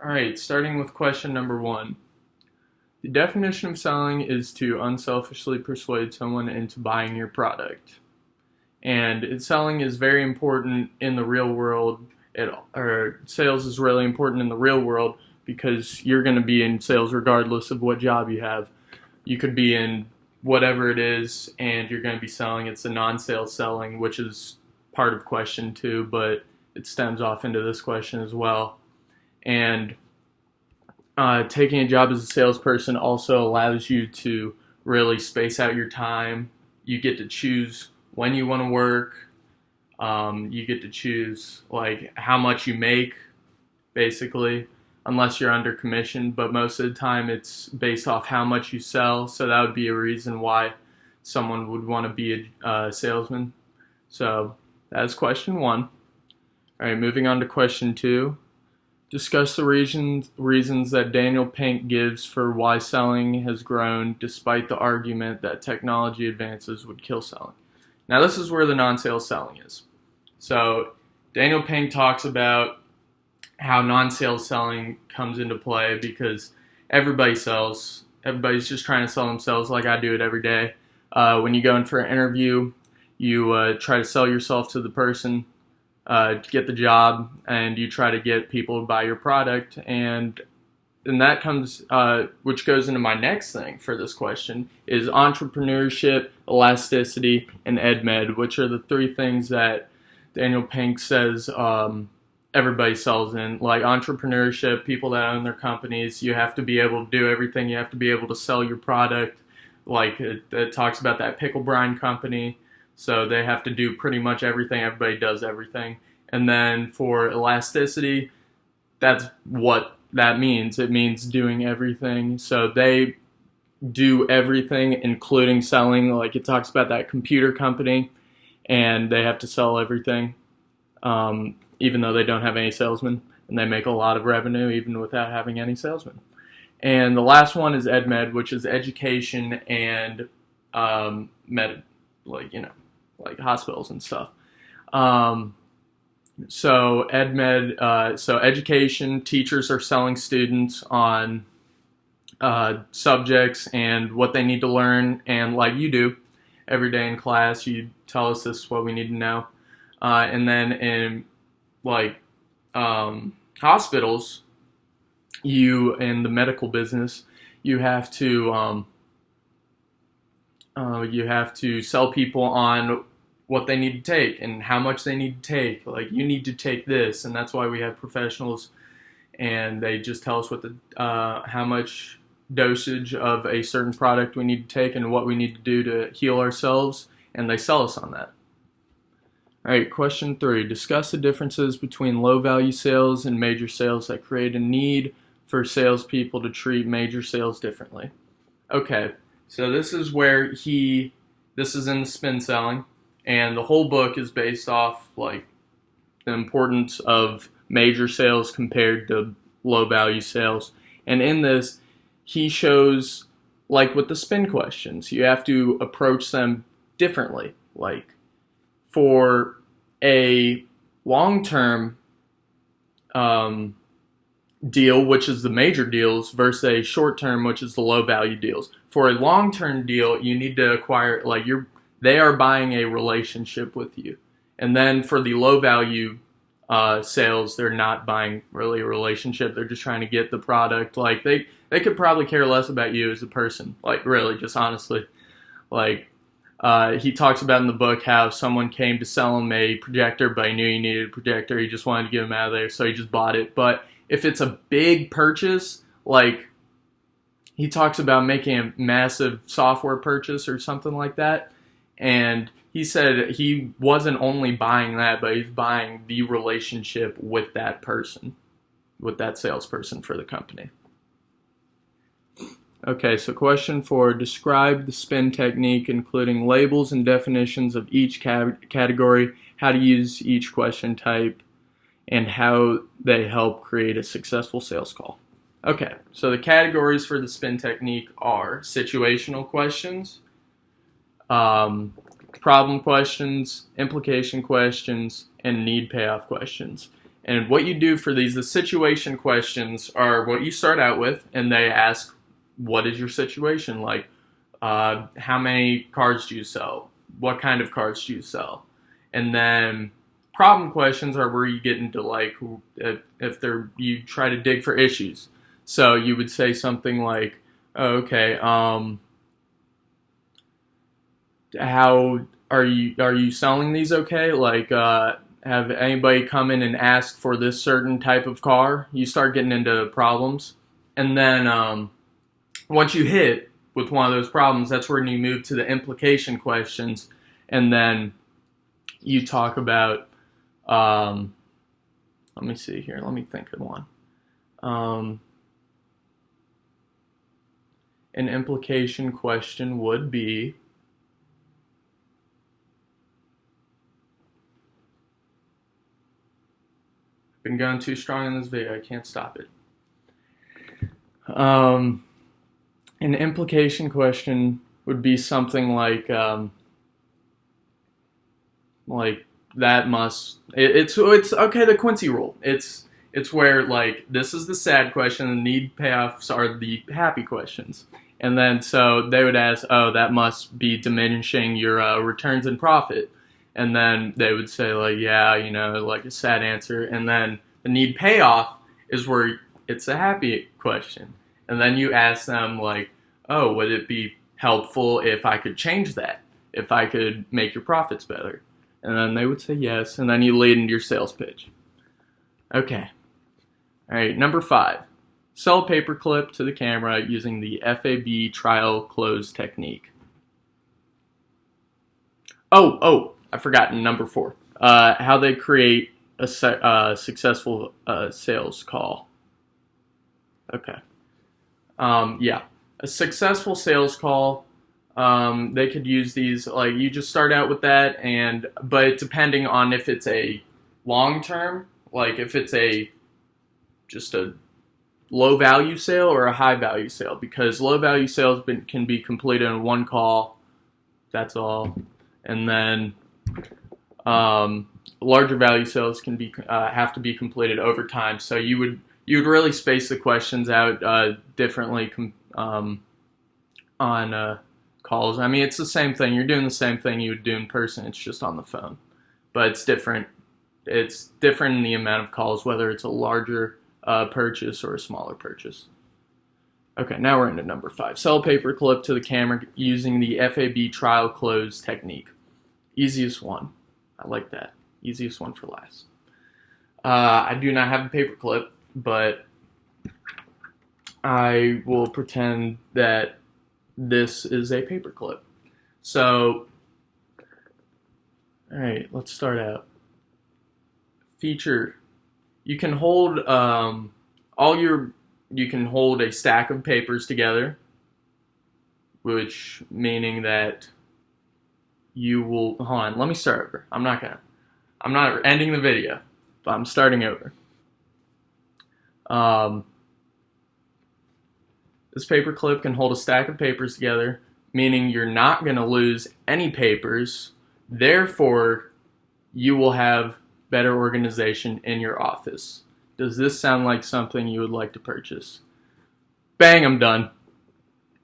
All right, starting with question number one. The definition of selling is to unselfishly persuade someone into buying your product. And selling is very important in the real world. Sales is really important in the real world because you're going to be in sales regardless of what job you have. You could be in whatever it is and you're going to be selling. It's the non-sales selling, which is part of question two, but it stems off into this question as well. And taking a job as a salesperson also allows you to really space out your time. You get to choose when you want to work. You get to choose like how much you make, basically, unless you're under commission. But most of the time, it's based off how much you sell. So that would be a reason why someone would want to be a salesman. So that's question one. All right, moving on to question two. Discuss the reasons that Daniel Pink gives for why selling has grown despite the argument that technology advances would kill selling. Now, this is where the non-sales selling is. So, Daniel Pink talks about how non-sales selling comes into play because everybody sells. Everybody's just trying to sell themselves like I do it every day. When you go in for an interview, you try to sell yourself to the person to get the job, and you try to get people to buy your product, and that comes, which goes into my next thing for this question, is entrepreneurship, elasticity, and EdMed, which are the three things that Daniel Pink says everybody sells in. Like entrepreneurship, people that own their companies, you have to be able to do everything. You have to be able to sell your product. Like it talks about that pickle brine company. So they have to do pretty much everything. Everybody does everything. And then for elasticity, that's what that means. It means doing everything. So they do everything, including selling. Like it talks about that computer company, and they have to sell everything, even though they don't have any salesmen. And they make a lot of revenue even without having any salesmen. And the last one is EdMed, which is education and like hospitals and stuff. So EdMed, so education, teachers are selling students on subjects and what they need to learn, and like you do every day in class, you tell us this is what we need to know. And then in like hospitals, you in the medical business, you have to sell people on what they need to take and how much they need to take. Like you need to take this, and that's why we have professionals, and they just tell us what the how much dosage of a certain product we need to take and what we need to do to heal ourselves, and they sell us on that. All right, question three. Discuss the differences between low-value sales and major sales that create a need for salespeople to treat major sales differently. Okay, so this is where this is in the spin selling, and the whole book is based off like the importance of major sales compared to low-value sales. And in this, he shows, like with the spin questions, you have to approach them differently. Like for a long-term deal, which is the major deals, versus a short-term, which is the low-value deals. For a long-term deal, you need to acquire, like they are buying a relationship with you. And then for the low-value sales, they're not buying really a relationship. They're just trying to get the product. Like they could probably care less about you as a person. Like really, just honestly. Like he talks about in the book how someone came to sell him a projector, but he knew he needed a projector. He just wanted to get him out of there, so he just bought it. But if it's a big purchase, like he talks about making a massive software purchase or something like that, and he said he wasn't only buying that, but he's buying the relationship with that person, with that salesperson for the company. Okay, so question four, describe the spin technique, including labels and definitions of each category, how to use each question type, and how they help create a successful sales call. Okay, so the categories for the spin technique are situational questions, problem questions, implication questions, and need payoff questions. And what you do for these, the situation questions are what you start out with, and they ask, what is your situation? Like, how many cars do you sell? What kind of cars do you sell? And then problem questions are where you get into like, if they're, you try to dig for issues. So you would say something like, oh, okay, how are you selling these okay? Like, have anybody come in and ask for this certain type of car? You start getting into problems. And then once you hit with one of those problems, that's when you move to the implication questions. And then you talk about, let me see here, let me think of one. An implication question would be, been going too strong in this video, I can't stop it. An implication question would be something like that must, it's okay, the Quincy rule. It's where like, this is the sad question, and need payoffs are the happy questions. And then so they would ask, oh, that must be diminishing your returns and profit. And then they would say like, yeah, you know, like a sad answer. And then the need payoff is where it's a happy question. And then you ask them like, oh, would it be helpful if I could change that? If I could make your profits better? And then they would say yes. And then you lead into your sales pitch. Okay. All right, number 5. Sell a paperclip to the camera using the FAB trial close technique. Oh, I forgot number 4. How they create a successful sales call. Okay. Yeah. A successful sales call, they could use these, like, you just start out with that, but depending on if it's a long term, like if it's just a low value sale or a high value sale, because low value sales can be completed in one call, that's all. And then larger value sales can be have to be completed over time. So you would really space the questions out differently on calls. I mean, it's the same thing. You're doing the same thing you would do in person. It's just on the phone, but it's different. It's different in the amount of calls, whether it's a larger purchase or a smaller purchase. Okay, now we're into number 5. Sell a paperclip to the camera using the FAB trial close technique. Easiest one. I like that. Easiest one for last. I do not have a paperclip, but I will pretend that this is a paperclip. So, alright, let's start out. Feature. You can hold you can hold a stack of papers together, which meaning that you will, hold on, let me start over. I'm not ending the video, but I'm starting over. This paperclip can hold a stack of papers together, meaning you're not going to lose any papers. Therefore, you will have better organization in your office. Does this sound like something you would like to purchase? Bang, I'm done.